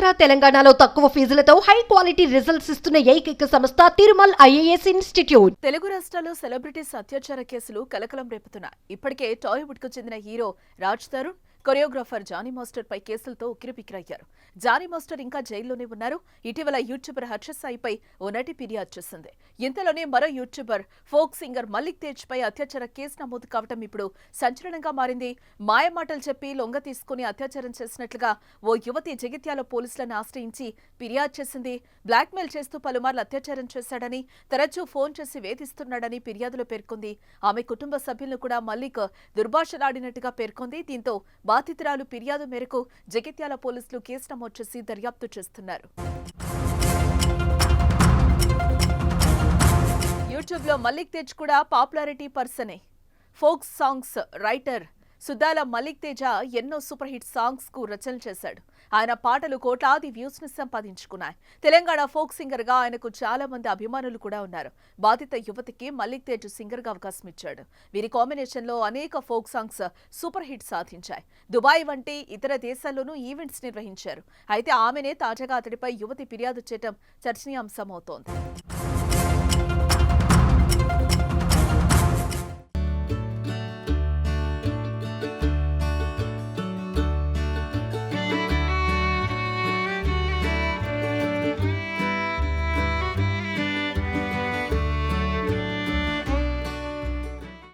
ఆంధ్ర తెలంగాణలో తక్కువ ఫీజులతో high quality results ఇస్తున్న ఏకైక సంస్థ తిరుమల్ ఐఏఎస్ ఇన్స్టిట్యూట్. తెలుగు రాష్ట్రాల్లో సెలబ్రిటీస్ అత్యాచార కేసులు కలకలం రేపుతున్నాయి. ఇప్పటికే టాలీవుడ్ కు చెందిన hero Raj Tarun, choreographer Jani master పై కేసులతో ఉక్కిరిబిక్కిరయ్యారు. జానీ మాస్టర్ ఇంకా జైల్లోనే ఉన్నారు. ఇటీవల యూట్యూబర్ హర్ష సాయిపై ఓ నటి ఫిర్యాదు చేసింది. ఇంతలోనే మరో YouTuber folk singer Mallik Tej పై అత్యాచార కేసు నమోదు కావడం ఇప్పుడు సంచలనంగా మారింది. మాయమాటలు చెప్పి లొంగ తీసుకుని అత్యాచారం చేసినట్లుగా ఓ యువతి జగిత్యాల పోలీసులను ఆశ్రయించి ఫిర్యాదు చేసింది. బ్లాక్మెయిల్ చేస్తూ పలుమార్లు అత్యాచారం చేశాడని, తరచూ ఫోన్ చేసి వేధిస్తున్నాడని ఫిర్యాదులో పేర్కొంది. ఆమె కుటుంబ సభ్యులను కూడా మల్లిక్ దుర్భాషలాడినట్టుగా పేర్కొంది. దీంతో బాధితురాలు ఫిర్యాదు మేరకు జగిత్యాల పోలీసులు కేసు నమోదు చేసి దర్యాప్తు చేస్తున్నారు. యూట్యూబ్ లో మల్లిక్ తేజ్ కూడా పాపులారిటీ పర్సనే. Folk songs writer Suddala Mallik Teja ఎన్నో సూపర్ హిట్ సాంగ్స్ కు రచనలు చేశాడు. ఆయన పాటలు కోట్లాది వ్యూస్ ని సంపాదించుకున్నాయి. తెలంగాణ ఫోక్ సింగర్ గా ఆయనకు చాలా మంది అభిమానులు కూడా ఉన్నారు. బాధిత యువతికి మల్లిక్ తేజ్ సింగర్ గా అవకాశం ఇచ్చాడు. వీరి కాంబినేషన్ లో అనేక ఫోక్ సాంగ్స్ సూపర్ హిట్ సాధించాయి. దుబాయ్ వంటి ఇతర దేశాల్లోనూ ఈవెంట్స్ నిర్వహించారు. అయితే ఆమెనే తాజాగా అతడిపై యువతి ఫిర్యాదు చేయడం చర్చనీయాంశమవుతోంది.